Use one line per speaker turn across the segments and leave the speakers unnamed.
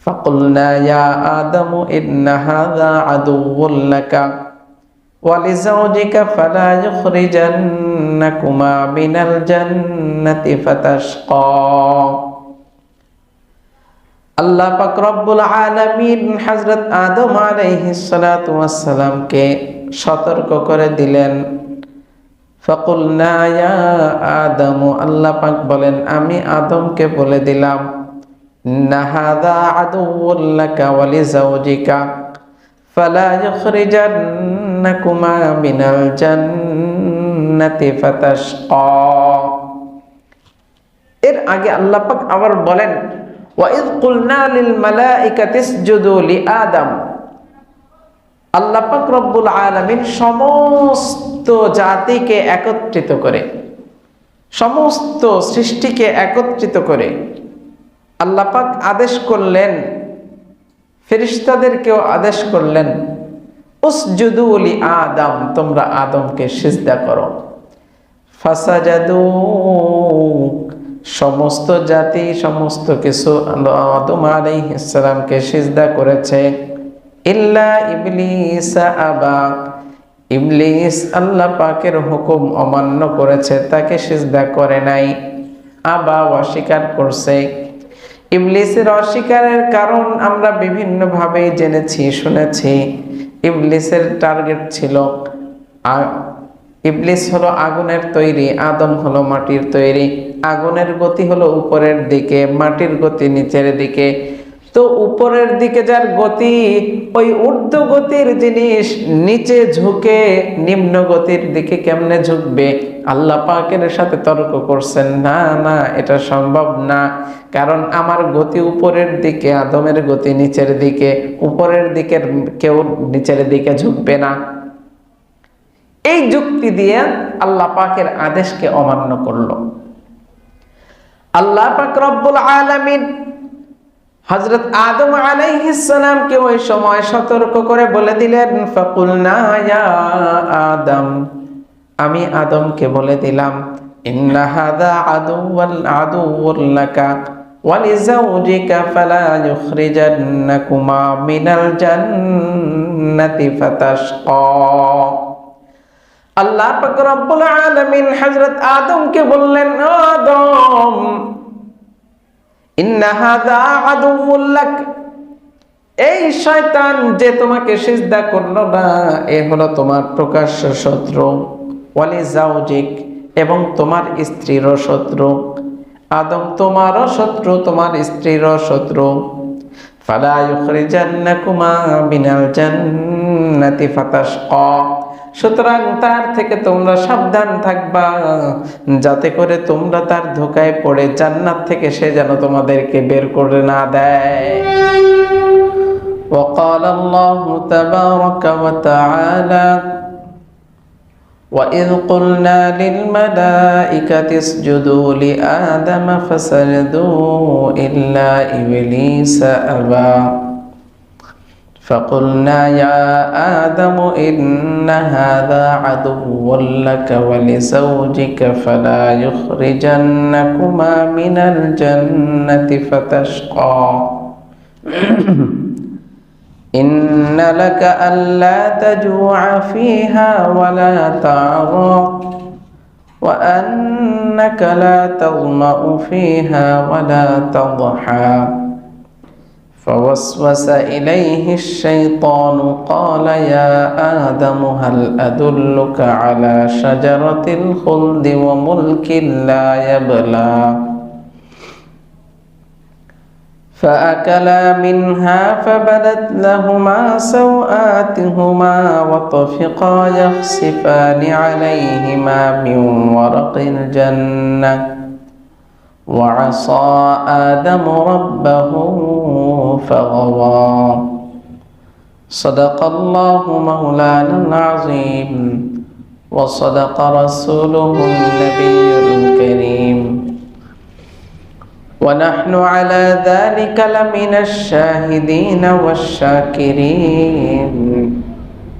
فقلنا يا آدم إن هذا عدو لك ولزوجك فلا يخرجنكما من الجنة فتشقى। আল্লাহ পাক রব্বুল আলামিন হযরত আদম আলাইহিস সালাতু ওয়াস সালামকে সতর্ক করে দিলেন। ফাকুলনা ইয়া আদম, আল্লাহ পাক বলেন আমি আদমকে বলে দিলাম, ইন্না হাযা আদুউল লাকা ওয়া লিজাওজিকা ফালা ইখরিজান্নাকুমা মিনাল জান্নাতি ফাতাশকা। এর আগে আল্লাহ পাক আবার বলেন, وَإِذْ قُلْنَا لِلْمَلَائِكَةِ اسْجُدُوا لِآدَمَ। আল্লাহ পাক রব্বুল আলামিন সমস্ত জাতিকে একত্রিত করে, সমস্ত সৃষ্টিকে একত্রিত করে আল্লাহ পাক আদেশ করলেন, ফেরেশতাদেরকেও আদেশ করলেন, উসজুদু লিআদম, তোমরা আদমকে সিজদা করো। ফাসাজাদু, সমস্ত জাতি সমস্ত কিছু আদম আলাইহিস সালামকে সিজদা করেছে, ইল্লা ইবলিস আবা, ইবলিস আল্লাহ পাকের হুকুম অমান্য করেছে, তাকে সিজদা করে নাই, আবা, অস্বীকার করছে। ইবলিসের অস্বীকারের কারণ আমরা বিভিন্ন ভাবে জেনেছি শুনেছি। ইবলিসের টার্গেট ছিল, ইবলিস হলো আগুনের তৈরি, আদম হলো মাটির তৈরি। আগুনের গতি হলো উপরের দিকে, মাটির গতি নিচের দিকে। তো উপরের দিকে যার গতি, ওই ঊর্ধ্ব গতির জিনিস নিচে ঝুঁকে নিম্ন গতির দিকে কেমনে ঝুঁকবে? আল্লাহ পাকের সাথে তর্ক করছেন, না না এটা সম্ভব না, কারণ আমার গতি উপরের দিকে, আদমের গতি নিচের দিকে, উপরের দিকের কেউ নিচের দিকে ঝুঁকবে না। এই যুক্তি দিয়ে আল্লাহ পাকের আদেশকে অমান্য করলো। আল্লাহ পাক রব্বুল আলামিন হযরত আদম আলাইহিস সালামকে ওই সময় সতর্ক করে বলে দিলেন, ফাকুলনা ইয়া আদম, আমি আদমকে বলে দিলাম, ইন্না হাযা আদুউল লাকা ওয়া লিজাওজিকা ফালা ইখরিজান্নাকুমা মিনাল জান্নাতি ফাতাশকা। আল্লাহ পাক রব্বুল আলামিন হযরত আদমকে বললেন, আদম, ইন্না হাযা আদুউল লাক, এই শয়তান যে তোমাকে সিজদা করলো না, এ হলো তোমার প্রকাশ্য শত্রু, ওয়ালি জাওজিক, এবং তোমার স্ত্রীরও শত্রু। আদম তোমারও শত্রু, তোমার স্ত্রীরও শত্রু। ফালা ইখরিজান্নাকুমা মিনাল জান্নাতি ফাতাশকা, সুতরাং তার থেকে তোমরা সাবধান থাকবা, যাতে করে তোমরা তার ধোঁকায় পড়ে জান্নাত থেকে সে যেন তোমাদেরকে বের করে না দেয়। وقال الله تبارك وتعالى وإذ قلنا للملائكة اسجدوا لآدم فسجدوا إلا إبليس أبى فقلنا يا آدم إن هذا عدو لك ولزوجك فلا يخرجنكما من الجنة فتشقى إن لك ألا تجوع فيها ولا تعرى وأنك لا تظمأ فيها ولا تضحى فوسوس إليه الشيطان قال يا آدم هل أدلك على شجرة الخلد وملك لا يبلى فأكلا منها فبدت لهما سوآتهما وطفقا يخصفان عليهما من ورق الجنة وعصى آدم ربه فغوى صدق الله مولانا العظيم وصدق رسوله النبي الكريم ونحن على ذلك لمن الشاهدين والشاكرين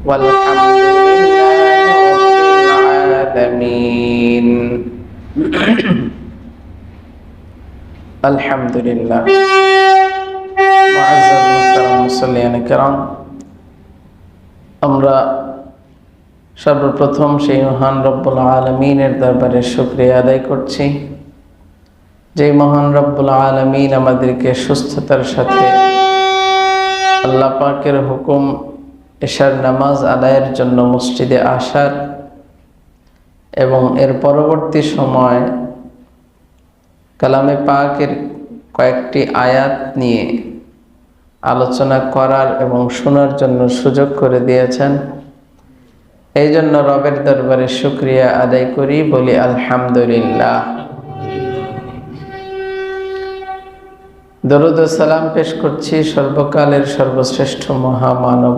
والحمد لله رب العالمين الحمد لله মুসাল্লিয়ান কিরাম, আমরা সর্বপ্রথম সেই মহান রব্বুল আলামিনের দরবারে শুকরিয়া আদায় করছি, যে মহান রব্বুল আলামিন আমাদেরকে সুস্থতার সাথে আল্লাহ পাকের হুকুম এশার নামাজ আদায়ের জন্য মসজিদে আসার এবং এর পরবর্তী সময় কালামে পাকের কয়েকটি আয়াত নিয়ে আলোচনা করার এবং শোনার জন্য সুযোগ করে দিয়েছেন। এই জন্য রবের দরবারে শুকরিয়া আদায় করি, বলি আলহামদুলিল্লাহ। দরুদ ও সালাম পেশ করছি সর্বকালের সর্বশ্রেষ্ঠ মহামানব,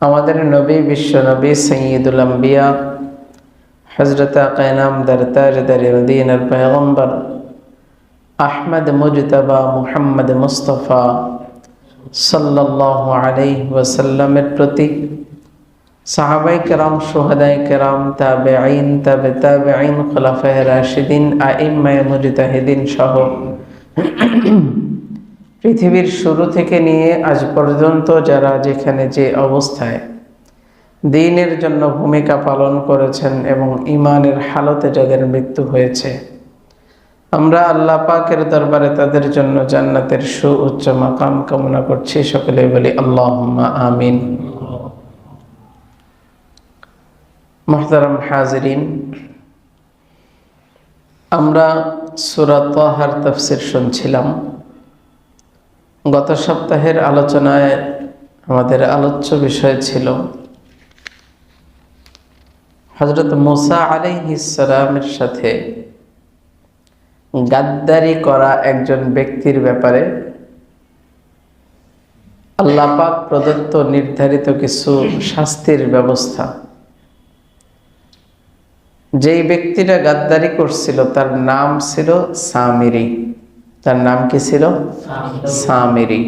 আমাদের নবী, বিশ্ব নবী, সৈয়দুল আম্বিয়া, হযরত আকা নামদার তাজদার মদিনার পয়গম্বর আহমদ মুজতবা মুহাম্মদ মুস্তাফা সাল্লাল্লাহু আলাইহি ওয়াসাল্লামের প্রতি, সাহাবায়ে কেরাম, শুহাদায়ে কেরাম, তাবেঈন, তাবে তাবেঈন, খুলাফায়ে রাশিদিন, আইম্মায়ে মুজতাহিদিন সহ পৃথিবীর শুরু থেকে নিয়ে আজ পর্যন্ত যারা যেখানে যে অবস্থায় দ্বীনের জন্য ভূমিকা পালন করেছেন এবং ঈমানের হালতে যাদের মৃত্যু হয়েছে, আমরা আল্লাহ পাকের দরবারে তাদের জন্য জান্নাতের সুউচ্চ মাকাম কামনা করছি। সকলে বলি আল্লাহুম্মা আমিন। মুহতারাম হাজিরিন, আমরা সূরা তাহার তাফসীর শুনছিলাম। গত সপ্তাহের আলোচনায় আমাদের আলোচ্য বিষয় ছিল হযরত মুসা আলাইহিস সালামের সাথে গাদ্দারি করা একজন ব্যক্তির ব্যাপারে আল্লাহ পাক প্রদত্ত নির্ধারিত কিছু শাস্তির ব্যবস্থা। যেই ব্যক্তিটা গাদ্দারি করছিল তার নাম ছিল সামিরি। তার নাম কি ছিল? সামিরি,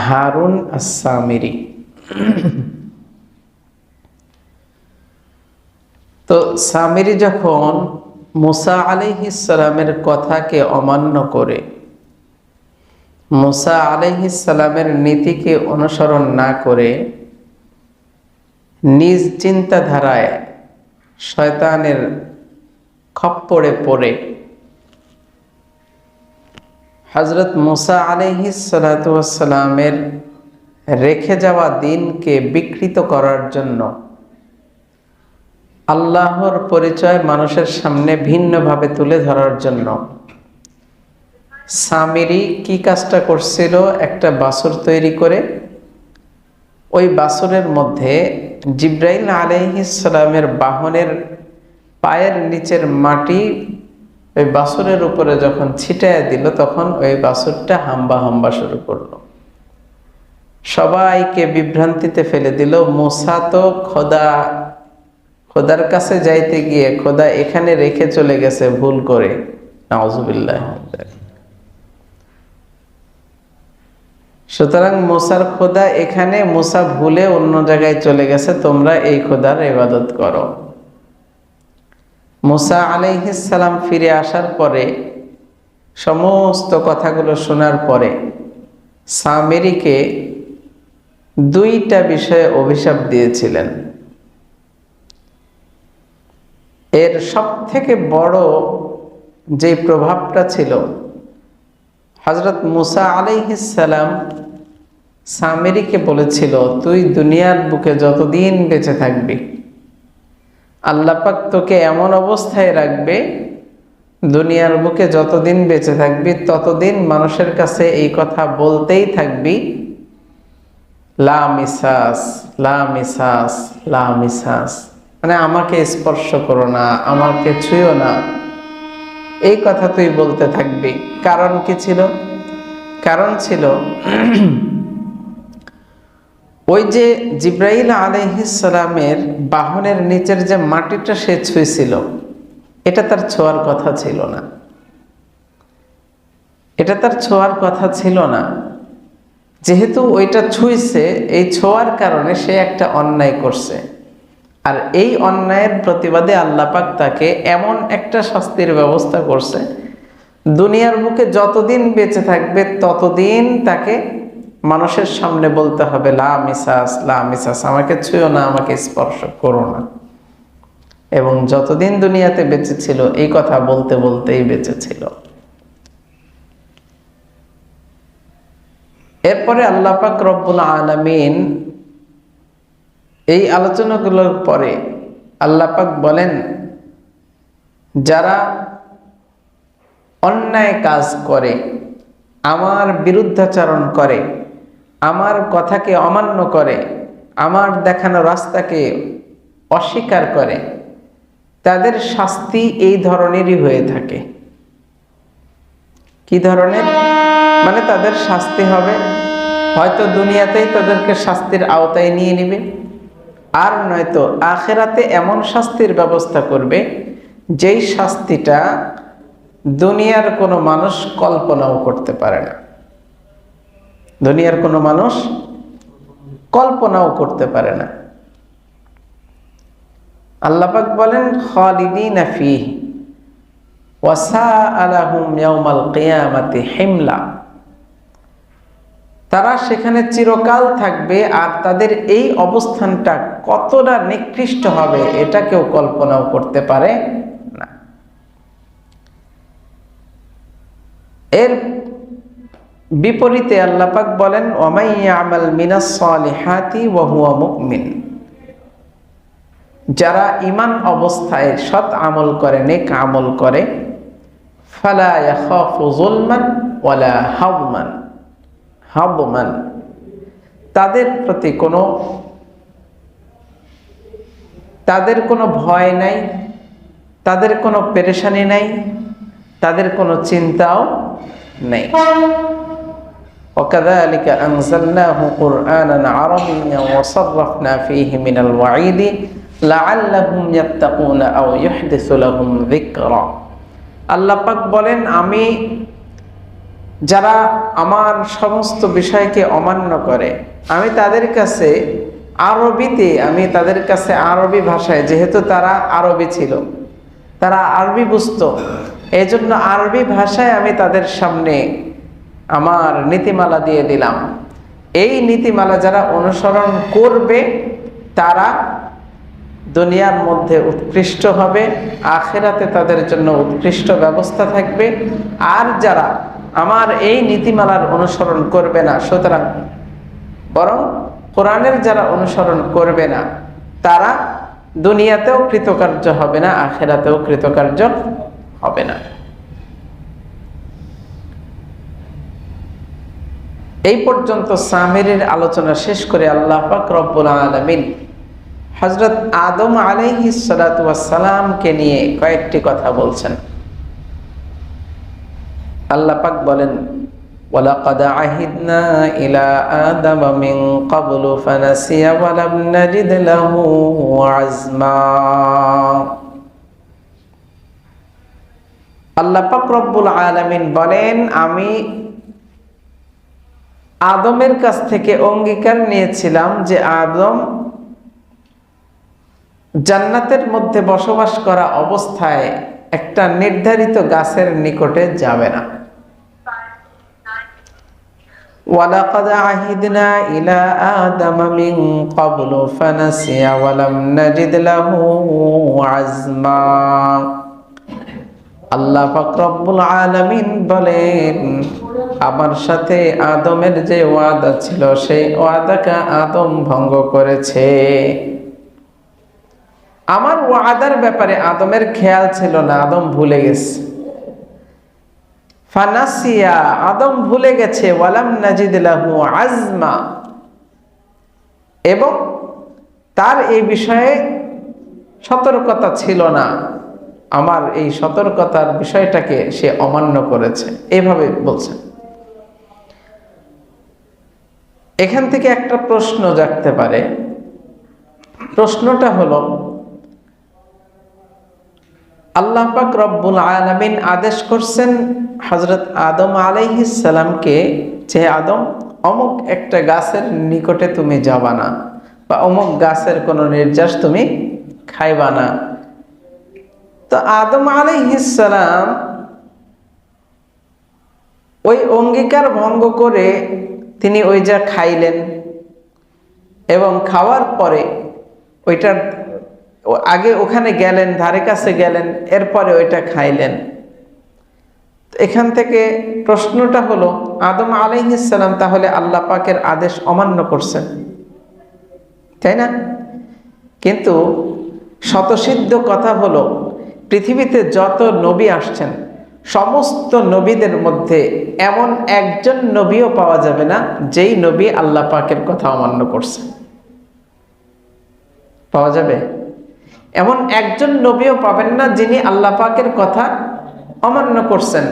হারুন আস-সামিরি। তো সামিরি যখন মুসা আলাইহিস সালামের কথাকে অমান্য করে, মুসা আলাইহিস সালামের নীতিকে অনুসরণ না করে নিজ চিন্তাধারায় শয়তানের খপ্পরে পড়ে হযরত মুসা আলাইহিস সালাতু ওয়াস সালামের রেখে যাওয়া দিনকে বিকৃত করার জন্য, আল্লাহর পরিচয় মানুষের সামনে ভিন্নভাবে তুলে ধরার জন্য সামিরি কি কাজটা করছিল? একটা বাছুর তৈরি করে ওই বাছুরের মধ্যে জিবরাইল আলাইহিস সালামের বাহনের পায়ের নিচের মাটি ওই বাছুরের উপরে যখন ছিটায় দিল, তখন ওই বাছুরটা হাম্বা হাম্বা শুরু করলো, সবাইকে বিভ্রান্তিতে ফেলে দিল। মুসা তো খোদার কাছে যাইতে গিয়ে খোদা এখানে রেখে চলে গেছে ভুল করে, নাউজুবিল্লাহ। সুতরাং মুসার খোদা এখানে, মুসা ভুলে অন্য জায়গায় চলে গেছে, তোমরা এই খোদার ইবাদত করো। মুসা আলাইহিস সালাম ফিরে আসার পরে সমস্ত কথাগুলো শোনার পরে সামিরিকে দুইটা বিষয়ে অভিশাপ দিয়েছিলেন। এর সবথেকে বড় যে প্রভাবটা ছিল, হযরত মুসা আলাইহিস সালাম সামিরিকে বলেছিল, তুই দুনিয়ার বুকে যতদিন বেঁচে থাকবি আল্লাহ পাক তোকে এমন অবস্থায় রাখবে, দুনিয়ার বুকে যতদিন বেঁচে থাকবি ততদিন মানুষের কাছে এই কথা বলতেই থাকবি, লা মিসাস, লা মিসাস, লা মিসাস, মানে আমাকে স্পর্শ করো না, আমাকে ছুঁয়ো না, এই কথা তুই বলতে থাকবি। কারণ কি ছিল? কারণ ছিল ওই যে জিবরাইল আলাইহিস সালামের বাহনের নিচের যে মাটিটা সে ছুঁয়েছিল, এটা তার ছোঁয়ার কথা ছিল না, এটা তার ছোঁয়ার কথা ছিল না। যেহেতু ওইটা ছুঁয়েছে, এই ছোঁয়ার কারণে সে একটা অন্যায় করছে, আর এই অন্যায়ের প্রতিবাদে আল্লাহ পাক তাকে এমন একটা শাস্তির ব্যবস্থা করছে, দুনিয়ার বুকে যতদিন বেঁচে থাকবে ততদিন তাকে মানুষের সামনে বলতে হবে লা মিসাস, লা মিসাস, আমাকে ছুঁয়ো না, আমাকে স্পর্শ করো না। এবং যতদিন দুনিয়াতে বেঁচে ছিল এই কথা বলতে বলতেই বেঁচে ছিল। এরপরে আল্লাহ পাক রব্বুল আলামিন এই আলোচনাগুলোর পরে আল্লাহ পাক বলেন, যারা অন্যায় কাজ করে, আমার বিরুদ্ধাচরণ করে, আমার কথাকে অমান্য করে, আমার দেখানো রাস্তাকে অস্বীকার করে, তাদের শাস্তি এই ধরনেরই হয়ে থাকে। কি ধরনের? মানে তাদের শাস্তি হবে হয়তো দুনিয়াতেই তাদেরকে শাস্তির আওতায় নিয়ে নেবে, আর নয়তো আখিরাতে এমন শাস্তির ব্যবস্থা করবে যেই শাস্তিটা দুনিয়ার কোনো মানুষ কল্পনাও করতে পারে না। দুনিয়ার কোনো মানুষ কল্পনাও করতে পারে না। আল্লাহ পাক বলেন, খালিদিনা ফীহি ওয়া সাআ লাহুম ইয়াউমাল কিয়ামাতি হিমলা। তারা সেখানে চিরকাল থাকবে, আর তাদের এই অবস্থানটা কতটা নিকৃষ্ট হবে এটা কেউ কল্পনাও করতে পারে না। এর বিপরীতে আল্লাহ পাক বলেন, ওয়া মান ইয়ামাল মিনাস সালিহাতি ওয়া হুয়া মুমিন। যারা ঈমান অবস্থায় সৎ আমল করে, নেক আমল করে, ফালা ইয়াখাফু যুলমান ওয়ালা হাবমান, তাদের প্রতি তাদের কোনো ভয় নাই, তাদের কোনো পেরেশানি নাই, তাদের কোনো চিন্তাও নেই। وكذلك أنزلناه قرآنا عربيا وصرفنا فيه من الوعيد لعلهم يتقون أو يحدث لهم ذكرا। আল্লাহ পাক বলেন, আমি যারা আমার সমস্ত বিষয়কে অমান্য করে, আমি তাদের কাছে আরবিতে, আমি তাদের কাছে আরবি ভাষায়, যেহেতু তারা আরবি ছিল, তারা আরবি বুঝতো, এই জন্য আরবি ভাষায় আমি তাদের সামনে আমার নীতিমালা দিয়ে দিলাম। এই নীতিমালা যারা অনুসরণ করবে তারা দুনিয়ার মধ্যে উৎকৃষ্ট হবে, আখিরাতে তাদের জন্য উৎকৃষ্ট ব্যবস্থা থাকবে। আর যারা আমার এই নীতিমালার অনুসরণ করবে না, সুতরাং বরং কোরআনের যারা অনুসরণ করবে না, তারা দুনিয়াতেও কৃতকার্য হবে না, আখিরাতেও কৃতকার্য হবে না। এই পর্যন্ত সামিরের আলোচনা শেষ করে আল্লাহ পাক রব্বুল আলামিন হযরত আদম আলাইহিস সালাতু ওয়াস সালামকে নিয়ে কয়েকটি কথা বলছেন। আল্লাহ পাক বলেন, ওয়ালাকাদ আহিদনা ইলা আদম মিন ক্বাবলু ফানাসিয়া ওয়া লাম নাজিদ লাহু আযমা। আল্লাহ পাক রব্বুল আলামিন বলেন, আমি আদমের কাছ থেকে অঙ্গীকার নিয়েছিলাম যে আদম জান্নাতের মধ্যে বসবাস করা অবস্থায় একটা নির্ধারিত গাছের নিকটে যাবে না। ওয়ালাকাদ আহিদনা ইলা আদম মিন ক্বাবলু ফানাসিয়া ওয়া লাম নাজিদ লাহু আযমা। আল্লাহ পাক রব্বুল আলামিন বলেন, আমার সাথে আদমের যে ওয়াদা ছিল সেই ওয়াদাকে আদম ভঙ্গ করেছে। আমার ওয়াদার ব্যাপারে আদমের খেয়াল ছিল না, আদম ভুলে গেছে। ফানাসিয়া, আদম ভুলে গেছে, ওয়ালাম নাজিদ লাহু আযমা, এবং তার এই বিষয়ে সতর্কতা ছিল না। আমার এই সতর্কতার বিষয়টাকে সে অমান্য করেছে, এভাবে বলছেন। এখান থেকে একটা প্রশ্ন জাগতে পারে। প্রশ্নটা হলো, আল্লাহ পাক রব্বুল আলামিন আদেশ করছেন হযরত আদম আলাইহিস সালামকে, যে আদম অমুক একটা গাছের নিকটে তুমি যাবা না, বা অমুক গাছের কোনো নির্যাস তুমি খাইবা না। তো আদম আলাইহিস সালাম ওই অঙ্গীকার ভঙ্গ করে তিনি ওই যা খাইলেন এবং খাওয়ার পরে ওইটার আগে ওখানে গেলেন, ধারে কাছে গেলেন, এরপরে ওইটা খাইলেন। এখান থেকে প্রশ্নটা হলো, আদম আলাইহিস সালাম তাহলে আল্লাহ পাকের আদেশ অমান্য করছেন, তাই না? কিন্তু শতসিদ্ধ কথা হলো, পৃথিবীতে যত নবী আসছেন সমস্ত নবীদের মধ্যে এমন একজন নবীও পাওয়া যাবে না যেই নবী আল্লাহ পাকের কথা অমান্য করছে। পাওয়া যাবে? এমন একজন নবীও পাবেন না যিনি আল্লাহ পাকের কথা অমান্য করছেন।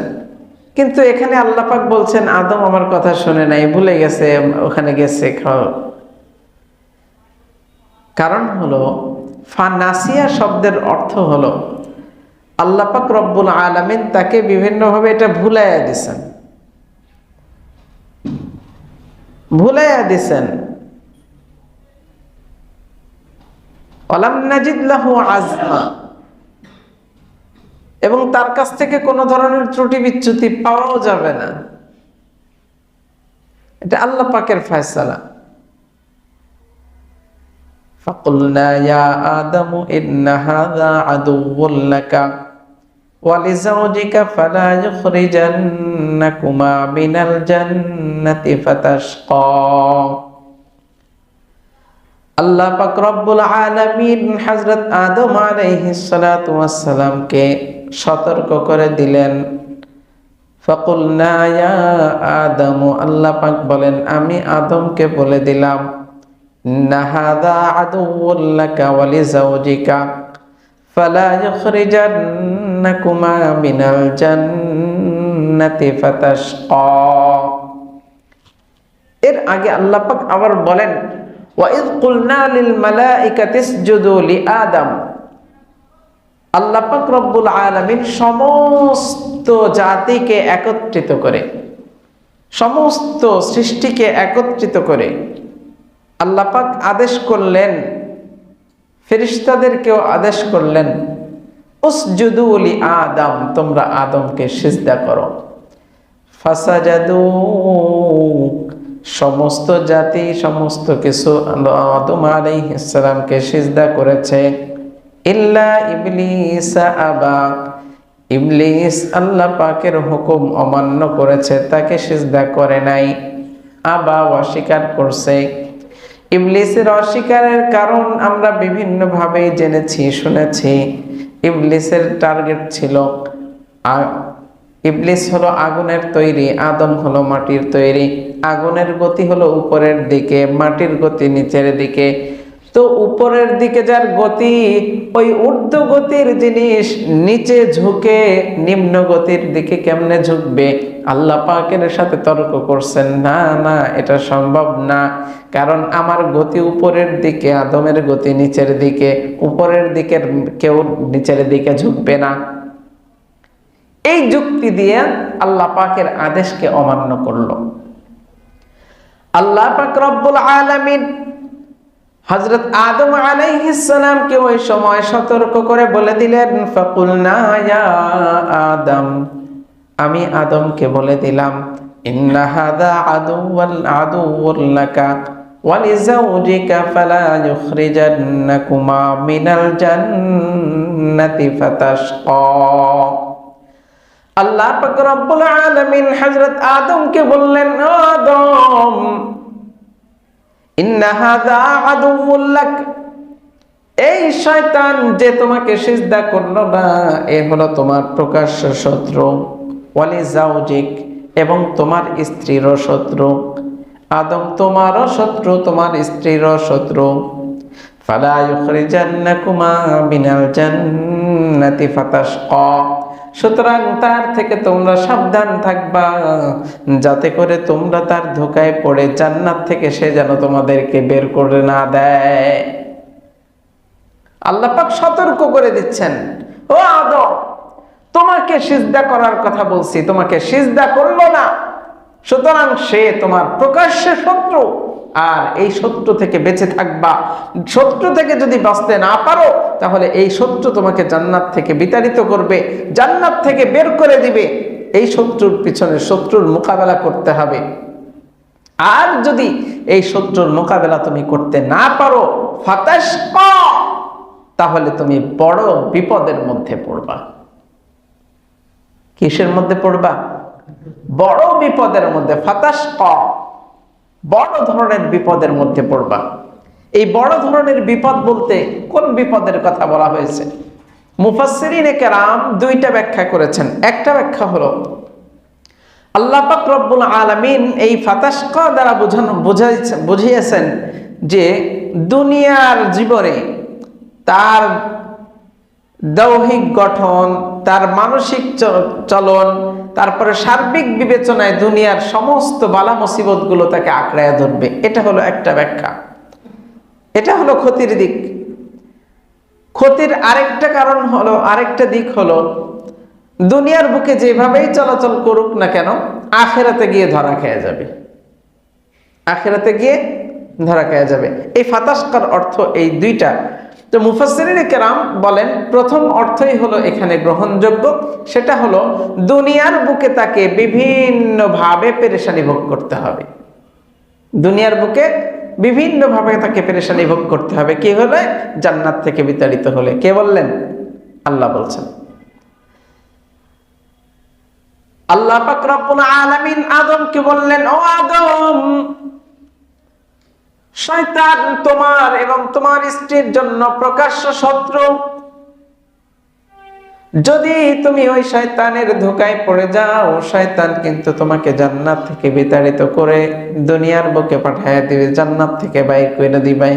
কিন্তু এখানে আল্লাহ পাক বলছেন আদম আমার কথা শুনে নাই, ভুলে গেছে, ওখানে গেছে খাও। কারণ হলো ফানাসিয়া শব্দের অর্থ হলো আল্লাহ পাক রব্বুল আলামিন তাকে বিভিন্নভাবে এটা ভুলাইয়া দিছেন, ভুলাইয়া দিছেন। ওয়ালাম নাজিদ লাহু আজমা, এবং তার কাছ থেকে কোনো ধরনের ত্রুটি বিচ্যুতি পাওয়াও যাবে না। এটা আল্লাহ পাকের ফয়সালা। ফাকুলনা ইয়া আদামু ইন্না হাযা আদুউল লাকা ওয়া লিজাওজিকা ফালা ইখরিজান্নাকুমা মিনাল জান্নাতি ফাতাশকা। আল্লাহ পাক রব্বুল আলামিন হযরত আদম আলাইহিস সালাতু ওয়াস সালামকে সতর্ক করে দিলেন। ফাকুলনা ইয়া আদামু, আল্লাহ পাক বলেন আমি আদমকে বলে দিলাম, ইন্না হাযা আদুউল লাকা ওয়া লিজাওজিকা ফালা ইখরিজান্নাকুমা মিনাল জান্নাতি ফাতাশকা। এর আগে আল্লাহ পাক আবার বলেন ওয়াইদ কুলনা লিল মালাইকাতি ইসজুদু লিআদম। আল্লাহ পাক রব্বুল আলামিন সমস্ত জাতিকে একত্রিত করে, সমস্ত সৃষ্টিকে একত্রিত করে আল্লাহ পাক আদেশ করলেন, ফেরেশতাদেরকেও আদেশ করলেন উসজুদু লিআদম, তোমরা আদমকে সিজদা করো। ফাসাজাদু, সমস্ত জাতি সমস্ত কিছু আদম আলাইহিস সালামকে সিজদা করেছে। ইল্লা ইবলিস আবা, ইবলিস আল্লাহ পাকের হুকুম অমান্য করেছে, তাকে সিজদা করে নাই। আবা, অস্বীকার করছে। ইবলিসের অস্বীকারের কারণ আমরা বিভিন্নভাবে জেনেছি, শুনেছি। ইবলিসের টার্গেট ছিল, ইবলিস হলো আগুনের তৈরি, আদম হলো মাটির তৈরি। আগুনের গতি হলো উপরের দিকে, মাটির গতি নিচের দিকে। তো উপরের দিকে যার গতি, ওই ঊর্ধ্ব গতির জিনিস নিচে ঝুঁকে নিম্ন গতির দিকে কেমনে ঝুঁকবে? আল্লাহ পাকের সাথে তর্ক করছেন, না না এটা সম্ভব না, কারণ আমার গতি উপরের দিকে, আদমের গতি নিচের দিকে, উপরের দিকের কেউ নিচের দিকে ঝুঁকবে না। এই যুক্তি দিয়ে আল্লাহ পাকের আদেশকে অমান্য করলো। আল্লাহ পাক রব্বুল আলামিন হযরত আদম আলাইহিস সালামকে ওই সময় সতর্ক করে বলে দিলেন, ফাকুলনা ইয়া আদম, আমি আদমকে বলে দিলাম, ইন্না হাযা আদুউল লাকা ওয়া লিজাওজিকা ফালা ইখরিজান্নাকুমা মিনাল জান্নাতি ফাতাশকা। আল্লাহ পাক রব্বুল আলামিন হযরত আদমকে বললেন, আদম ইন্না হাযা আদুউল লাক, এই শয়তান যে তোমাকে সিজদা করলো না, এ হলো তোমার প্রকাশ্য শত্রু। ওয়া লিজাওজিক, এবং তোমার স্ত্রীরও শত্রু। আদম তোমারও শত্রু, তোমার স্ত্রীরও শত্রু। ফালা ইখরিজান্নাকুমা মিনাল জান্নাতি ফাতাশকা, সুতরাং তার থেকে তোমরা সাবধান থাকবা, যাতে করে তোমরা তার ধোঁকায় পড়ে জান্নাত থেকে সে যেন তোমাদেরকে বের করে না দেয়। আল্লাহ পাক সতর্ক করে দিচ্ছেন, ও আদম, তোমাকে সিজদা করার কথা বলছি, তোমাকে সিজদা করলো না, সুতরাং সে তোমার প্রকাশ্য শত্রু। আর এই শত্রু থেকে বেঁচে থাকবা। শত্রু থেকে যদি বাঁচতে না পারো, তাহলে এই শত্রু তোমাকে জান্নাত থেকে বিতাড়িত করবে, জান্নাত থেকে বের করে দিবে। এই শত্রুর পিছনে শত্রুর মোকাবেলা করতে হবে। আর যদি এই শত্রুর মোকাবেলা তুমি করতে না পারো, ফাতাশকা, তাহলে তুমি বড় বিপদের মধ্যে পড়বা। কিসের মধ্যে পড়বা? বড় বিপদের মধ্যে। ফাতাশকা, বড় ধরনের বিপদের মধ্যে পড়বা। এই বড় ধরনের বিপদ বলতে কোন বিপদের কথা বলা হয়েছে? মুফাসসিরিনে কেরাম দুইটা ব্যাখ্যা করেছেন। একটা ব্যাখ্যা হলো আল্লাহ পাক রব্বুল আলামিন এই ফাতাশকা দ্বারা বুঝিয়েছেন যে দুনিয়ার জীবনে তার দৈহিক গঠন, তার মানসিক চলন, তারপরে সার্বিক বিবেচনায় দুনিয়ার সমস্ত বালা মুসিবত গুলো তাকে আঁকড়ায় ধরবে। এটা হলো একটা ব্যাখ্যা, এটা হলো ক্ষতির দিক। ক্ষতির আরেকটা কারণ হলো, আরেকটা দিক হলো দুনিয়ার বুকে যেভাবেই চলাচল করুক না কেন, আখিরাতে গিয়ে ধরা খেয়ে যাবে। আখিরাতে গিয়ে ধরা খেয়ে যাবে। এই ফাতাশকার অর্থ এই দুইটা। তো মুফাসসিরিনে কেরাম বলেন প্রথম অর্থই হলো এখানে গ্রহণযোগ্য, সেটা হলো দুনিয়ার বুকে তাকে বিভিন্নভাবে পেরেশানি ভোগ করতে হবে। দুনিয়ার বুকে বিভিন্নভাবে তাকে পেরেশানি ভোগ করতে হবে। কি হলে? জান্নাত থেকে বিতাড়িত হলে। কে বললেন? আল্লাহ বলছেন। আল্লাহ পাক রব্বুল আলামিন আদমকে বললেন, ও আদম, শয়তান তোমার এবং তোমার স্ত্রীর জন্য প্রকাশ্য শত্রু। যদি তুমি ওই শয়তানের ধোঁকায় পড়ে যাও, শয়তান কিন্তু তোমাকে জান্নাত থেকে বিতাড়িত করে দুনিয়ার বুকে পাঠায় দিবে, জান্নাত থেকে বাইর করে দিবে।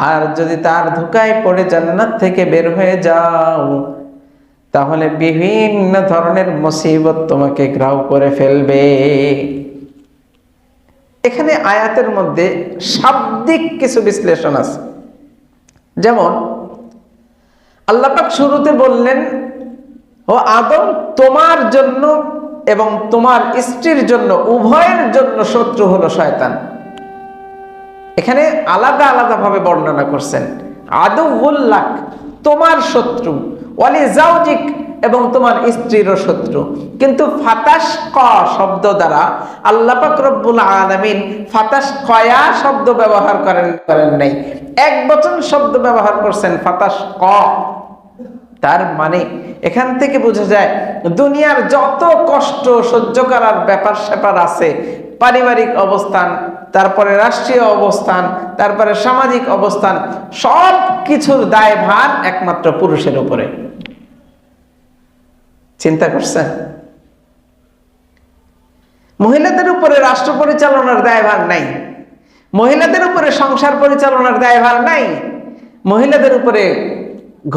আর যদি তার ধোঁকায় পড়ে জান্নাত থেকে বের হয়ে যাও, তাহলে বিভিন্ন ধরনের মুসিবত তোমাকে ঘেরাও করে ফেলবে। এখানে আয়াতের মধ্যে শাব্দিক কিছু বিশ্লেষণ আছে। যেমন আল্লাহ পাক শুরুতে বললেন, ও আদম, তোমার জন্য এবং তোমার স্ত্রীর জন্য, উভয়ের জন্য শত্রু হলো শয়তান। এখানে আলাদা আলাদা ভাবে বর্ণনা করছেন। আদুউল্লাহ, তোমার শত্রু, ওয়ালি জাওজিক, এবং তোমার স্ত্রীরও শত্রু। কিন্তু ফাতাশকা শব্দ দ্বারা আল্লাহ পাক রব্বুল আলামিন ফাতাশকায়া শব্দ ব্যবহার করেন নাই, একবচন শব্দ ব্যবহার করছেন, ফাতাশকা। তার মানে এখান থেকে বোঝা যায় দুনিয়ার যত কষ্ট সহ্য করার ব্যাপার স্যাপার আছে, পারিবারিক অবস্থান, তারপরে রাষ্ট্রীয় অবস্থান, তারপরে সামাজিক অবস্থান, সব কিছুর দায়ভার একমাত্র পুরুষের উপরে। চিন্তা করছেন? মহিলাদের উপরে রাষ্ট্র পরিচালনার দায়ভার নাই, মহিলাদের উপরে সংসার পরিচালনার দায়ভার নাই, মহিলাদের উপরে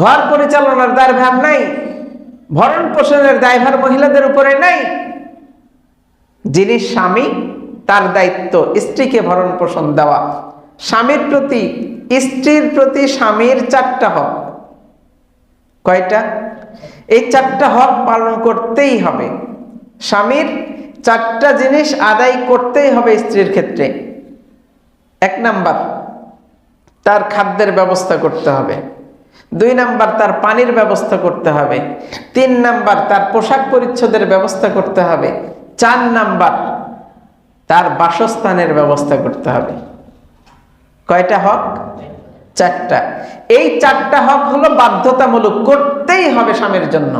ঘর পরিচালনার দায়ভার নাই, ভরণ পোষণের দায়ভার মহিলাদের উপরে নাই। যিনি স্বামী, তার দায়িত্ব স্ত্রীকে ভরণ পোষণ দেওয়া। স্বামীর প্রতি, স্ত্রীর প্রতি স্বামীর 4টা হক। কয়টা? এই 4টা হক পালন করতেই হবে। স্বামীর 4টা জিনিস আদায় করতেই হবে স্ত্রীর ক্ষেত্রে। 1 নাম্বার, তার খাদ্যের ব্যবস্থা করতে হবে। 2 নাম্বার, তার পানির ব্যবস্থা করতে হবে। 3 নাম্বার, তার পোশাক পরিচ্ছদের ব্যবস্থা করতে হবে। 4 নাম্বার, তার বাসস্থানের ব্যবস্থা করতে হবে। কয়টা হক? 4টা। এই 4টা হক হলো বাধ্যতামূলক, করতেই হবে স্বামীর জন্য।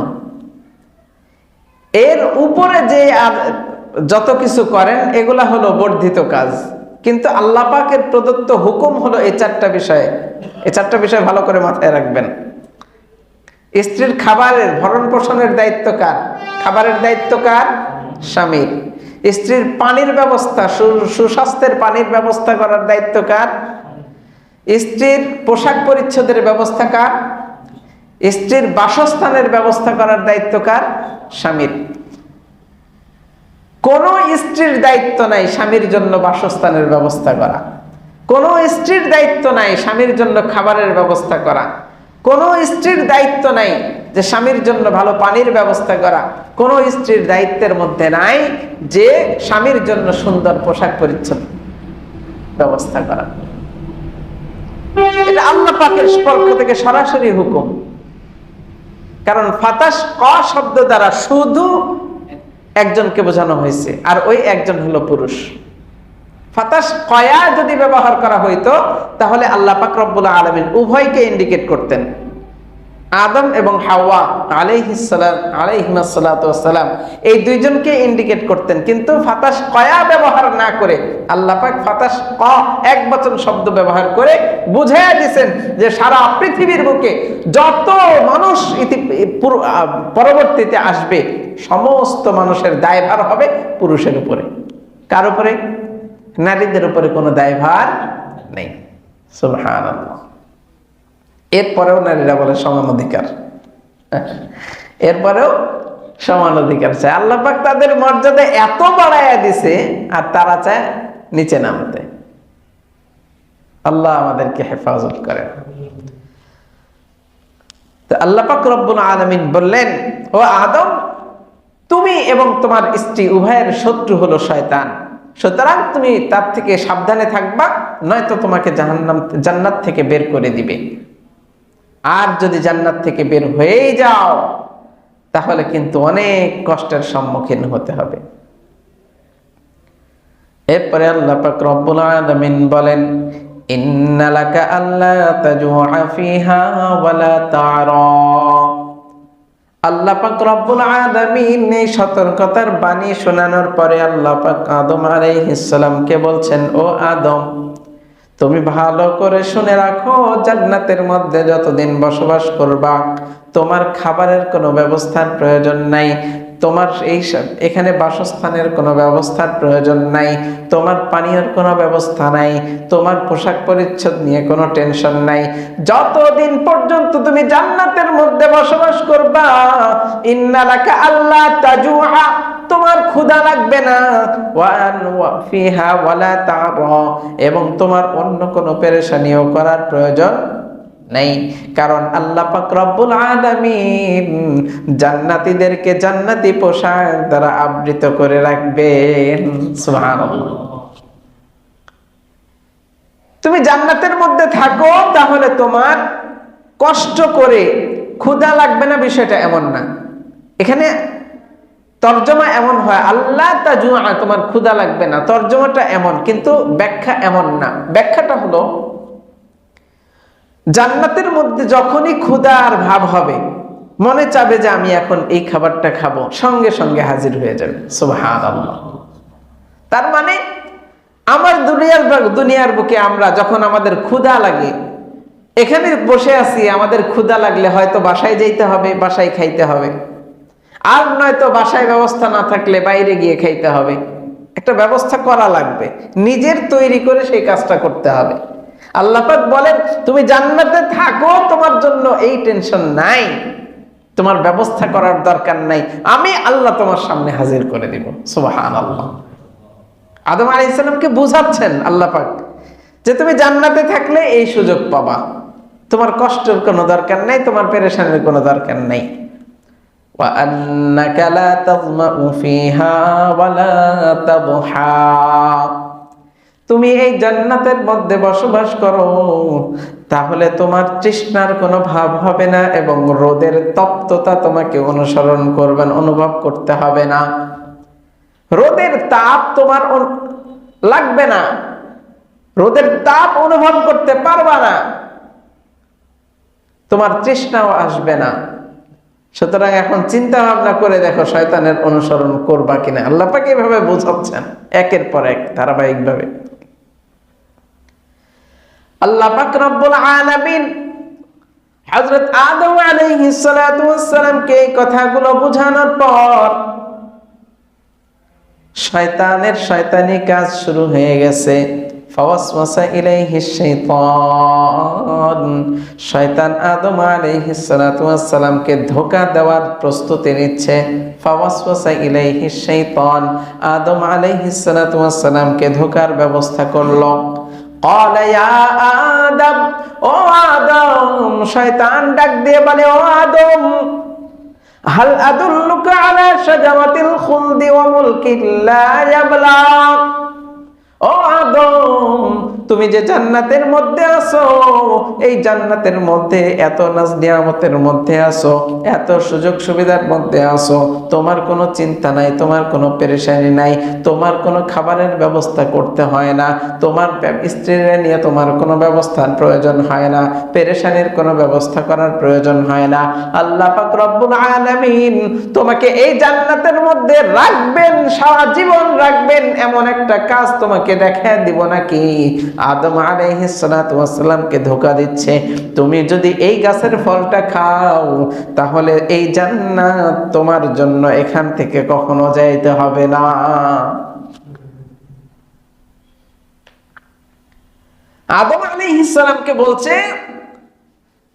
এর উপরে যে যত কিছু করেন এগুলা হলো বর্ধিত কাজ, কিন্তু আল্লাহ পাকের প্রদত্ত হুকুম হলো এই 4টা বিষয়ে। এই 4টা বিষয় ভালো করে মাথায় রাখবেন। স্ত্রীর খাবারের, ভরণ পোষণের দায়িত্ব কার? খাবারের দায়িত্ব কার? স্বামীর। স্ত্রীর পানির ব্যবস্থা, সুস্বাস্থ্যের পানির ব্যবস্থা করার দায়িত্ব কার? স্ত্রীর পোশাক পরিচ্ছদের ব্যবস্থা কার? স্ত্রীর বাসস্থানের ব্যবস্থা করার দায়িত্ব কার? স্বামীর। কোন স্ত্রীর দায়িত্ব নাই স্বামীর জন্য বাসস্থানের ব্যবস্থা করা, কোন স্ত্রীর দায়িত্ব নাই স্বামীর জন্য খাবারের ব্যবস্থা করা, কোন স্ত্রীর দায়িত্ব নাই যে স্বামীর জন্য ভালো পানির ব্যবস্থা করা, কোন স্ত্রীর দায়িত্বের মধ্যে নাই যে স্বামীর জন্য সুন্দর পোশাক পরিচ্ছদ ব্যবস্থা করা। এটা আল্লাহ পাকের পক্ষ থেকে সরাসরি হুকুম। কারণ ফাতাশকা শব্দ দ্বারা শুধু একজনকে বোঝানো হয়েছে, আর ওই একজন হলো পুরুষ। ফাতাশ কয়া যদি ব্যবহার করা হইতো তাহলে আল্লাহ পাক রব্বুল আলামিন উভয়কে ইন্ডিকেট করতেন, আদম এবং হাওয়া আলাইহিস সালাতু ওয়াস সালাম এই দুইজনকে ইন্ডিকেট করতেন। কিন্তু ফাতাশ কয়া ব্যবহার না করে আল্লাহ পাক ফাতাশ ক একবচন শব্দ ব্যবহার করে বুঝাইয়া দিয়েছেন যে সারা পৃথিবীর বুকে যত মানুষ পরবর্তীতে আসবে সমস্ত মানুষের দায়ভার হবে পুরুষের উপরে। কার উপরে? নারীদের উপরে কোনো দায়ভার নেই। সুবহানাল্লাহ। এরপরেও নারীরা বলে সমান অধিকার, এরপরেও সমান অধিকার চায়। আল্লাহ পাক তাদের মর্যাদা এত বাড়াইয়া দিছে আর তারা চায় নিচে নামতে। আল্লাহ আমাদেরকে হেফাজত করেন। তো আল্লাহ পাক রব্বুল আলামিন বললেন, ও আদম, তুমি এবং তোমার স্ত্রী উভয়ের শত্রু হলো শয়তান, সুতরাং তুমি তার থেকে সাবধানে থাকবা, নয়তো তোমাকে জান্নাত থেকে বের করে দিবে। আর যদি জান্নাত থেকে বের হয়েই যাও তাহলে কিন্তু অনেক কষ্টের সম্মুখীন হতে হবে। এরপরে আল্লাহ পাক রব্বুল আলামিন বলেন, ইন্না লাকা আল্লা তাজুআ ফিহা ওয়ালা তা'রা। আল্লাহ পাক রব্বুল আলামিন এই সতর্কতার বাণী শোনানোর পরে আল্লাহ পাক আদম আলাইহিস সালামকে বলছেন, ও আদম, তুমি ভালো করে শুনে রাখো, জান্নাতের মধ্যে যতদিন বসবাস করবা তোমার খাবারের কোনো ব্যবস্থার প্রয়োজন নাই, তোমার এখানে বাসস্থানের কোনো ব্যবস্থার প্রয়োজন নাই, তোমার পানীয়ের কোনো ব্যবস্থা নাই, তোমার পোশাক পরিচ্ছদ নিয়ে কোনো টেনশন নাই। যতদিন পর্যন্ত তুমি জান্নাতের মধ্যে বসবাস করবা, ইন্না লাকা আল্লা তাজুআ, তোমার ক্ষুধা লাগবে না, ফিহা ওয়ালা তা'রা, এবং তোমার অন্য কোনো পেরেশানিও করার প্রয়োজন নাই। কারণ আল্লাহ পাক রব্বুল আলামিন জান্নাতীদেরকে জান্নাতি পোশাক দ্বারা আবৃত করে রাখবেন। সুবহানাল্লাহ। তুমি জান্নাতের মধ্যে থাকো তাহলে তোমার কষ্ট করে ক্ষুধা লাগবে না, বিষয়টা এমন না। এখানে তরজমা এমন হয়, আল্লাহ তাজুআ, তোমার ক্ষুধা লাগবে না, তরজমাটা এমন, কিন্তু ব্যাখ্যা এমন না। ব্যাখ্যাটা হলো, জান্নাতের মধ্যে যখনই ক্ষুধার ভাব হবে, মনে চাবে যে আমি এখন এই খাবারটা খাবো, সঙ্গে সঙ্গে হাজির হয়ে যাবে। সুবহানাল্লাহ। তার মানে আমার দুনিয়ার বুকে আমরা যখন আমাদের ক্ষুধা লাগে, এখানে বসে আছি, আমাদের ক্ষুধা লাগলে হয়তো বাসায় যেতে হবে, বাসায় খাইতে হবে, আর নয়তো বাসায় ব্যবস্থা না থাকলে বাইরে গিয়ে খাইতে হবে। একটা ব্যবস্থা করা লাগবে, নিজের তৈরি করে সেই কাজটা করতে হবে। আল্লাহ পাক বলেন, তুমি জান্নাতে থাকো, তোমার জন্য এই টেনশন নাই, তোমার ব্যবস্থা করার দরকার নাই, আমি আল্লাহ তোমার সামনে হাজির করে দিব। সুবহানাল্লাহ। আদম আলাইহিস সালামকে বুঝাচ্ছেন আল্লাহ পাক যে তুমি জান্নাতে থাকলে এই সুযোগ পাবা, তোমার কষ্টের কোনো দরকার নাই, তোমার পেরেশানির কোনো দরকার নাই। ওয়া আন্নাকা লা তাযমাউ ফিহা ওয়া লা তাদহা, তুমি এই জান্নাতের মধ্যে বসবাস করো তাহলে তোমার তৃষ্ণার কোনো ভাব হবে না এবং রোদের তপ্ততা তোমাকে অনুভব করতে হবে না। রোদের তাপ তোমার লাগবে না, রোদের তাপ অনুভব করতে পারবা না, তোমার তৃষ্ণাও আসবে না। সুতরাং এখন চিন্তা ভাবনা করে দেখো শয়তানের অনুসরণ করবা কিনা। আল্লাহ পাক এভাবে বোঝাচ্ছেন একের পর এক ধারাবাহিকভাবে। আল্লাহ পাক রব্বুল আলামিন হযরত আদম আলাইহিস সালাতু ওয়াস সালামকে এই কথাগুলো বোঝানোর পর শয়তানের শয়তানি কাজ শুরু হয়ে গেছে। ফাওয়াসওয়াসা ইলাইহিশ শাইতান, শয়তান আদম আলাইহিস সালাতু ওয়াস সালামকে ধোঁকা দেওয়ার প্রস্তুতি নিচ্ছে। ফাওয়াসওয়াসা ইলাইহিশ শাইতান, আদম আলাইহিস সালাতু ওয়াস সালামকে ধোঁকার ব্যবস্থা করলো। ক্বালা ইয়া আদম, ও আদম, শয়তান ডাক দিয়ে বলে, ও আদম, হাল আদুল্লুকা আলা শাজারাতিল খুলদি ওয়া মুলকিন লা ইয়াবলা। ও আদম, তুমি যে জান্নাতের মধ্যে আছো, এই জান্নাতের মধ্যে এত নাজ নিয়ামতের মধ্যে আছো, এত সুযোগ সুবিধার মধ্যে আছো, তোমার কোনো চিন্তা নাই, তোমার কোনো পেরেশানি নাই, তোমার কোনো খাবারের ব্যবস্থা করতে হয় না, তোমার স্ত্রীরা নিয়ে তোমার কোনো ব্যবস্থার প্রয়োজন হয় না, পেরেশানির কোনো ব্যবস্থা করার প্রয়োজন হয় না। আল্লাহ পাক রব্বুল আলামিন তোমাকে এই জান্নাতের মধ্যে রাখবেন, সারা জীবন রাখবেন, এমন একটা কাজ তোমাকে দেখায় দিব নাকি? আদম আলাইহিস সালাতু ওয়াস সালামকে ধোঁকা দিচ্ছে, তুমি যদি এই গাছের ফলটা খাও তাহলে এই জান্নাত তোমার জন্য এখান থেকে কখনো যাইতে হবে না। আদম আলাইহিস সালামকে বলছে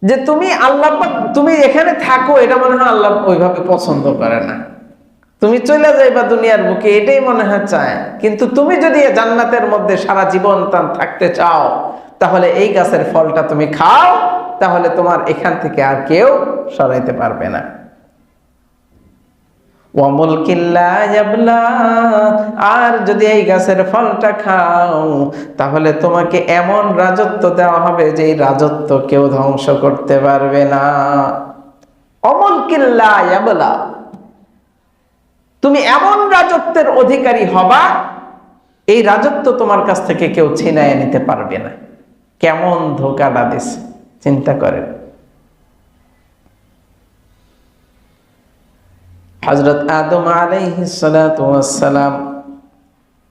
যে তুমি আল্লাহ পাক, তুমি এখানে থাকো, এটা মনে হয় আল্লাহ ওইভাবে পছন্দ করে না, তুমি চলে যাইবা দুনিয়ার বুকে, এটাই মনে হয় চায়। কিন্তু তুমি যদি জান্নাতের মধ্যে সারা জীবন থাকতে চাও তাহলে এই গাছের ফলটা তুমি খাও, তাহলে তোমার এখান থেকে আর কেউ সরাইতে পারবে না। আর যদি এই গাছের ফলটা খাও তাহলে তোমাকে এমন রাজত্ব দেওয়া হবে যে এই রাজত্ব কেউ ধ্বংস করতে পারবে না। অমুলকিল্লা ইয়াবলা, তুমি এমন রাজত্বের অধিকারী হবা, এই রাজত্ব তোমার কাছ থেকে কেউ ছিনায় নিতে পারবে না। কেমন ধোঁকাটা দিছে চিন্তা করেন। হযরত আদম আলাইহিস সালাতু ওয়াস সালাম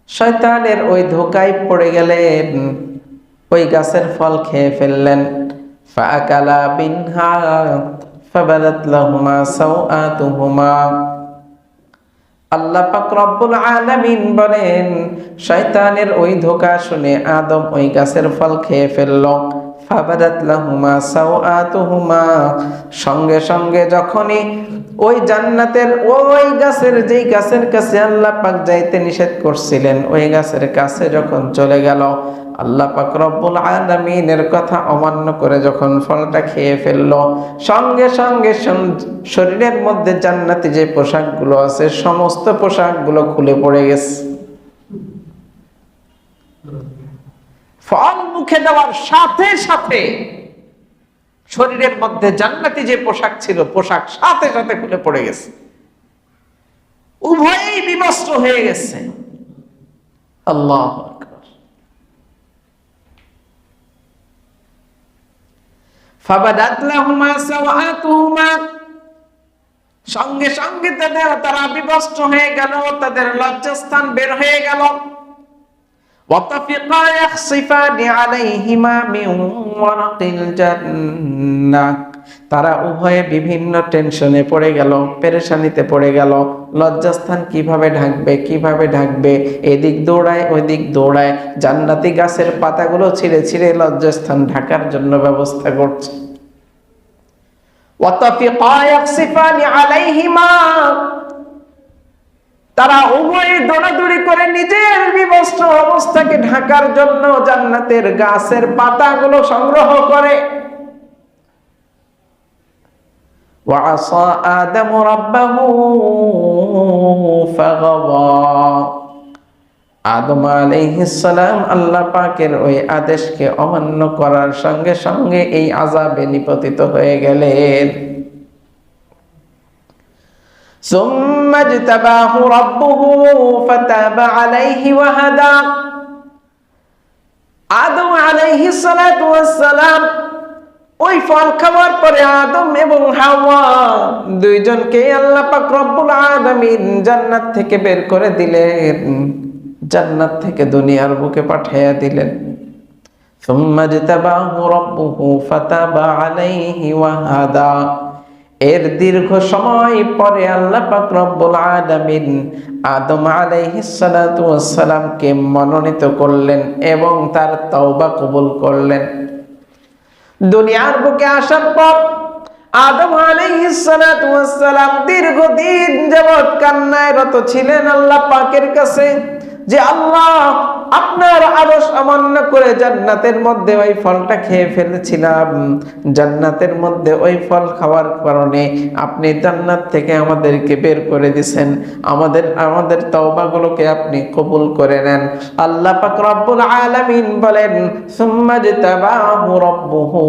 শয়তানের ওই ধোঁকায় পড়ে গেলেন, ওই গাছের ফল খেয়ে ফেললেন। ফাআকালা মিনহা ফাবাদাত লাহুমা সাওআতুহুমা। আল্লাহ পাক রব্বুল আলামিন বলেন, শয়তানের ওই ধোঁকা শুনে আদম ওই গাছের ফল খেয়ে ফেলল। ফাবাদাত লাহুমা সাওআতুহুমা, সঙ্গে সঙ্গে যখনই ওই জান্নাতের ওই গাছের, যেই গাছের কাছে আল্লাহ পাক যাইতে নিষেধ করছিলেন, ওই গাছের কাছে যখন চলে গেল, আল্লাহ পাক রব্বুল আলামিনের কথা অমান্য করে যখন ফলটা খেয়ে ফেললো, সঙ্গে সঙ্গে শরীরের মধ্যে জান্নাতি যে পোশাকগুলো আছে সমস্ত পোশাকগুলো খুলে পড়ে গেছে। ফল মুখে দেওয়ার সাথে সাথে শরীরের মধ্যে জান্নাতি যে পোশাক ছিল, পোশাক সাথে সাথে খুলে পড়ে গেছে, উভয়ই বিবস্ত্র হয়ে গেছে। আল্লাহু আকবার। ফাবাদাত লাহুমা সাওআতুহুমা, সঙ্গে সঙ্গে তারা বিবস্ত্র হয়ে গেল, তাদের লজ্জাস্থান বের হয়ে গেল। ওয়াতাফিকা ইয়াখসিফানি আলাইহিমা মিন ওয়ারাকিল জান্নাহ, তারা উভয়ে বিভিন্ন টেনশনে পড়ে গেল, পেরেশানিতে পড়ে গেল। লজ্জাস্থান কিভাবে ঢাকবে, কিভাবে ঢাকবে, এদিক দৌড়ায় ওইদিক দৌড়ায়, জান্নাতি গাছের পাতাগুলো ছিঁড়ে ছিঁড়ে লজ্জাস্থান ঢাকার জন্য ব্যবস্থা করছে। ওয়াতাফিকা ইয়াখসিফানি আলাইহিমা, তারা উভয়ে দৌড়াদৌড়ি করে নিজের বিবস্ত্র অবস্থাকে ঢাকার জন্য জান্নাতের গাছের পাতাগুলো সংগ্রহ করে। ওয়াসা আদম রাব্বাহু ফাগাওয়া, আদম আলাইহিস সালাম আল্লাহ পাকের ওই আদেশকে অমান্য করার সঙ্গে সঙ্গে এই আযাবে নিপতিত হয়ে গেলেন। সুম্মা ইজতাবাহু রাব্বুহু ফাতাবা আলাইহি ওয়া হাদা, আদম আলাইহিস সালাতু ওয়াস সালাম ওই ফল খাওয়ার পরে আদম এবং হাওয়া দুইজনকে আল্লাহ পাক রব্বুল আলামিন জান্নাত থেকে বের করে দিলেন, জান্নাত থেকে দুনিয়ার বুকে পাঠিয়ে দিলেন। সুম্মা ইজতাবাহু রাব্বুহু ফাতাবা আলাইহি ওয়া হাদা, এর দীর্ঘ সময় পরে আল্লাহ পাক রব্বুল আলামিন আদম আলাইহিস সালাতু ওয়াস সালামকে মনোনীত করলেন এবং তার তওবা কবুল করলেন। দুনিয়ার বুকে আসার পর আদম আলাইহিস সালাতু ওয়াস সালাম দীর্ঘদিন যাবত কান্নায় রত ছিলেন আল্লাহ পাকের কাছে। যে আল্লাহ, আপনার আদেশ অমান্য করে জান্নাতের মধ্যে ওই ফলটা খেয়ে ফেলেছিলাম, জান্নাতের মধ্যে ওই ফল খাওয়ার কারণে আপনি জান্নাত থেকে আমাদেরকে বের করে দিয়েছেন, আমাদের তওবাগুলোকে আপনি কবুল করে নেন। আল্লাহ পাক রব্বুল আলামিন বলেন, সুম্মা জাতাবাহু রাব্বুহু,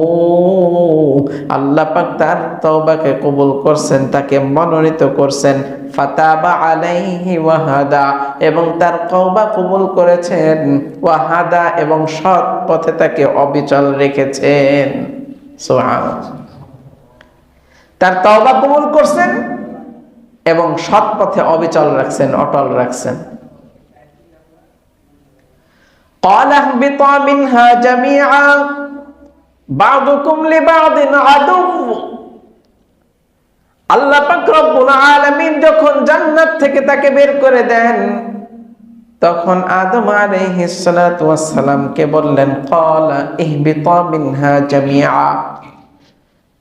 আল্লাহ পাক তার তওবাকে কবুল করছেন, তাকে মনোনীত করছেন, ফাতাবা আলাইহি ওয়াহাদা, এবং তার তওবা কবুল করেছেন, ওয়াহাদা, এবং সৎ পথে তাকে অবিচল রেখেছেন। সুবহানাল্লাহ। তার তওবা কবুল করছেন এবং সৎ পথে অবিচল রাখছেন, অটল রাখছেন। قال اهبطا منها جميعا بعضكم لبعض عدو। আল্লাহ পাক রব্বুল আলামিন যখন জান্নাত থেকে তাকে বের করে দেন, তখন আদম আলাইহিস সালাতু ওয়াস সালামকে বললেন, ক্বালা ইহবিতা মিনহা জামিআ,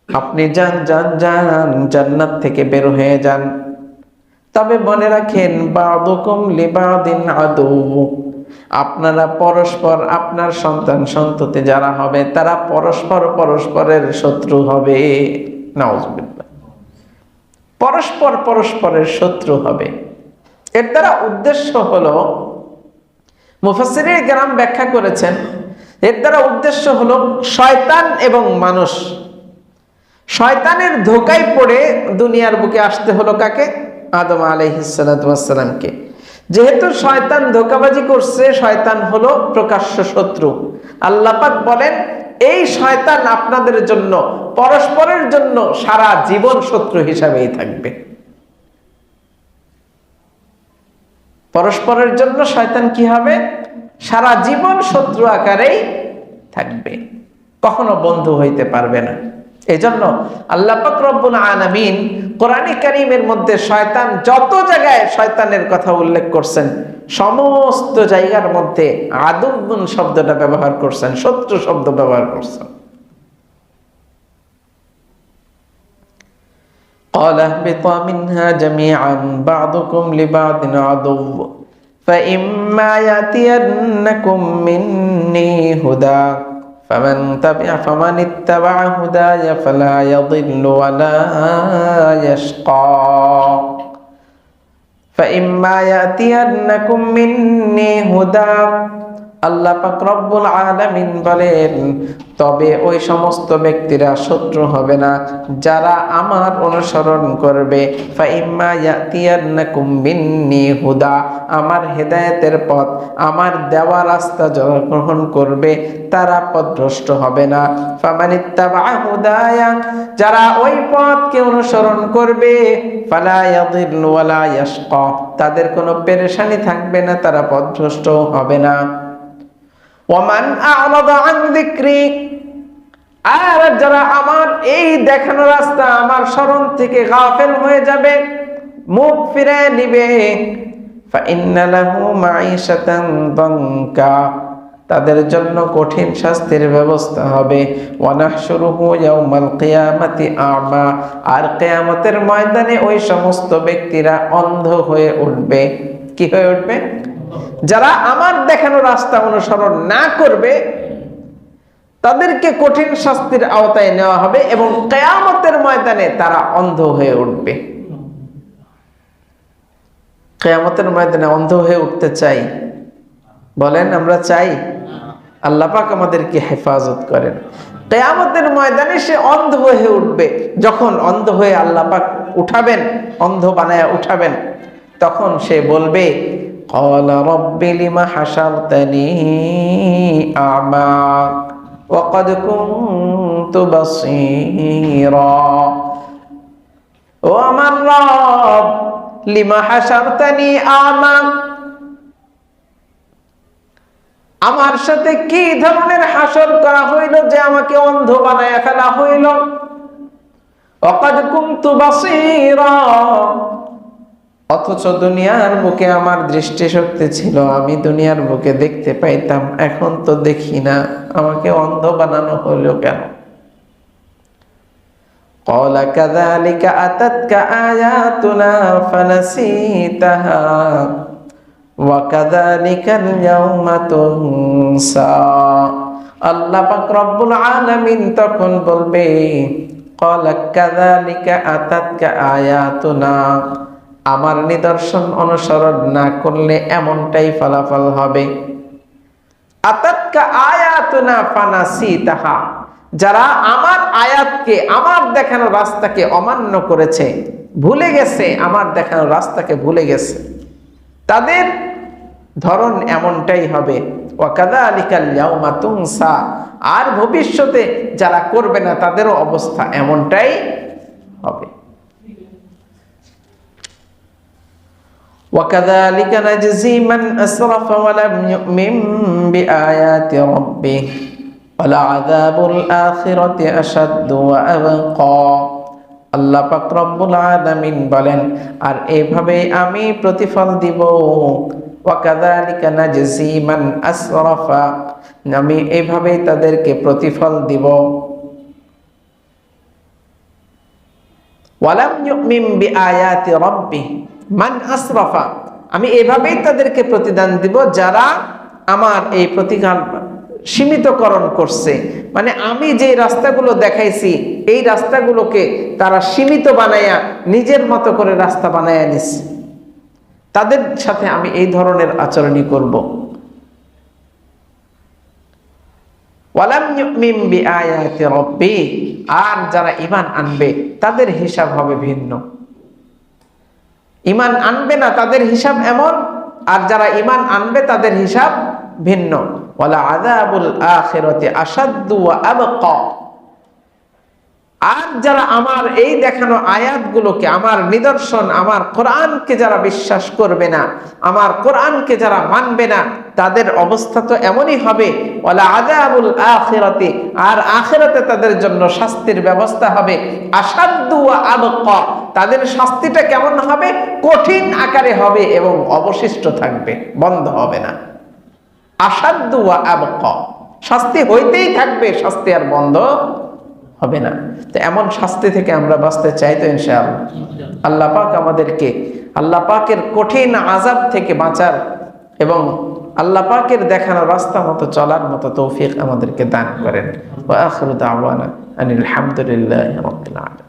আপনি যান যান যান, জান্নাত থেকে বের হয়ে যান, তবে মনে রাখেন বাদুকুম লিবাদিন আদু, আপনারা পরস্পর, আপনার সন্তান সন্ততি যারা হবে তারা পরস্পর পরস্পরের শত্রু হবে। নাউজুবিল্লাহ। পরস্পর পরস্পরের শত্রু হবে। এর দ্বারা উদ্দেশ্য হলো, মুফাসসিরিনে কেরাম ব্যাখ্যা করেছেন, এর দ্বারা উদ্দেশ্য হলো শয়তান এবং মানুষ। শয়তানের ধোঁকায় পড়ে দুনিয়ার বুকে আসতে হলো কাকে? আদম আলাইহিস সালাতু ওয়াস সালামকে। যেহেতু শয়তান ধোঁকাবাজি করছে, শয়তান হলো প্রকাশ্য শত্রু। আল্লাহ পাক বলেন, এই শয়তান আপনাদের জন্য, পরস্পরের জন্য সারা জীবন শত্রু হিসাবেই থাকবে। পরস্পরের জন্য শয়তান কি হবে? সারা জীবন শত্রু আকারেই থাকবে, কখনো বন্ধু হইতে পারবে না। এজন্য আল্লাহ পাক রব্বুল আলামিন কোরআনে কারীমের মধ্যে শয়তান যত জায়গায় শয়তানের কথা উল্লেখ করছেন, সমস্ত জায়গার মধ্যে আদুউন শব্দটা ব্যবহার করছেন, শত্রু শব্দ ব্যবহার করছেন। قال اهبطا منها جميعا بعضكم لبعض عدو فإما يأتينكم مني هدى فمن اتبع هداي فلا يضل ولا يشقى فإما يأتينكم مني هدى। আল্লাহ পাক রব্বুল আলামিন বলেন, তবে ওই সমস্ত ব্যক্তিরা শত্রু হবে না যারা আমার অনুসরণ করবে। ফাইম্মা ইয়াতিয়ান্নাকুম মিন্নি হুদা, আমার হেদায়েতের পথ, আমার দেওয়া রাস্তা যারা গ্রহণ করবে তারা পথভ্রষ্ট হবে না। ফামানিত্তাবা হুদায়া, যারা ওই পথকে অনুসরণ করবে, ফালা ইয়াদিল্লু ওয়ালা ইয়াশকা, তাদের কোনো পেরেশানি থাকবে না, তারা পথভ্রষ্টও হবে না। ওয়ামান আ'রাদা আন যিকরি, আর যারা আমার এই দেখানো রাস্তা, আমার স্মরণ থেকে গাফেল হয়ে যাবে, মুখ ফিরে নিবে, ফাইন্না লাহু মাঈশাতান দানকা, তাদের জন্য কঠিন শাস্তির ব্যবস্থা হবে। ওয়া নাহশুরুহু ইয়াউমাল কিয়ামাতি আ'মা, আর কিয়ামতের ময়দানে ওই সমস্ত ব্যক্তিরা অন্ধ হয়ে উঠবে। কি হয়ে উঠবে? যারা আমার দেখানো রাস্তা অনুসরণ না করবে তাদেরকে কঠিন শাস্তির আওতায় নেওয়া হবে এবং কিয়ামতের ময়দানে তারা অন্ধ হয়ে উঠবে। কিয়ামতের ময়দানে অন্ধ হয়ে উঠতে চাই? বলেন আমরা চাই? আল্লাহ পাক আমাদেরকে হেফাজত করেন। কিয়ামতের ময়দানে সে অন্ধ হয়ে উঠবে। যখন অন্ধ হয়ে আল্লাহ পাক উঠাবেন, অন্ধ বানায়া উঠাবেন, তখন সে বলবে, قال رب لم حشرتني أعمى وقد كنت بصيرا। ও আমার রব, লিমা হাশারতানি আ'মা, আমার সাথে কি ধরনের হাসর করা হইল যে আমাকে অন্ধ বানায়া ফেলা হইল। ওয়াকাদ কুনতু বাসীরা, অথচ দুনিয়ার বুকে আমার দৃষ্টিশক্তি ছিল, আমি দুনিয়ার বুকে দেখতে পাইতাম, এখন তো দেখি না, আমাকে অন্ধ বানানো হলো কেন? ক্বালা কাযালিকা আতাতকা আয়াতুনা ফানাসিতাহা ওয়া কাযালিকাল ইয়াউমা তুনসা। আল্লাহ পাক রব্বুল আলামিন তখন বলবে, ক্বালা কাযালিকা আতাতকা আয়াতুনা, আমার নিদর্শন অনুসরণ না করলে এমনটাই ফলাফল হবে। আতাতকা আয়াতুনা ফানাসিতাহা, যারা আমার আয়াতকে, আমার দেখানো রাস্তাকে অমান্য করেছে, ভুলে গেছে, আমার দেখানো রাস্তাকে ভুলে গেছে, তাদের ধরন এমনটাই হবে। ওয়া কাযালিকাল ইয়াউমা তুনসা, আর ভবিষ্যতে যারা করবে না তাদেরও অবস্থা এমনটাই হবে। ওয়া কাযালিকা নাজজি মান আসরাফা ওয়া লাম ইউমিন বিআয়াতি রাব্বিহ ওয়া লা'যাবুল আখিরাতি আশাদ্দু ওয়া আবকা। আল্লাহ পাক রব্বুল আলামিন বলেন, আর এইভাবে আমি প্রতিফল দিব। ওয়া কাযালিকা নাজজি মান আসরাফা, আমি এইভাবেই তাদেরকে প্রতিফল দিব। ওয়া লাম ইউমিন বিআয়াতি রাব্বিহ মান আসরাফা, আমি এভাবেই তাদেরকে প্রতিদান দিব যারা আমার এই প্রতিকার সীমিতকরণ করছে, মানে আমি যে রাস্তাগুলো দেখাইছি এই রাস্তাগুলোকে তারা সীমিত বানায়া নিজের মতো করে রাস্তা বানায়া নিচ্ছে, তাদের সাথে আমি এই ধরনের আচরণই করব। ওয়ালাম ইউমিন বিআয়াতি রাব্বি, আর যারা ঈমান আনবে তাদের হিসাব হবে ভিন্ন। ঈমান আনবে না তাদের হিসাব এমন, আর যারা ঈমান আনবে তাদের হিসাব ভিন্ন। ওয়ালা আযাবুল আখিরাতি আশাদ্দু ওয়া আবকা, আর যারা আমার এই দেখানো আয়াতগুলোকে, আমার নিদর্শন, আমার কোরআনকে যারা বিশ্বাস করবে না, আমার কোরআনকে যারা মানবে না, তাদের অবস্থা তো এমনই হবে। ওয়ালা আযাবুল আখিরাতি, আর আখিরাতে তাদের জন্য শাস্তির ব্যবস্থা হবে আশাদ্দু ওয়া আবকা, তাদের শাস্তিটা কেমন হবে? কঠিন আকারে হবে এবং অবশিষ্ট থাকবে, বন্ধ হবে না। আশাদ্দু ওয়া আবকা, শাস্তি হইতেই থাকবে, শাস্তি আর বন্ধ হবে না। তো এমন শাস্তি থেকে আমরা বাঁচতে চাই তো ইনশাআল্লাহ। আল্লাহ পাক আমাদেরকে আল্লাহ পাকের কঠিন আযাব থেকে বাঁচার এবং আল্লাহ পাকের দেখানো রাস্তা মতো চলার মতো তৌফিক আমাদেরকে দান করেন। ওয়া আখিরু দাওয়ানা আনিল হামদুলিল্লাহি রাব্বিল আলামিন।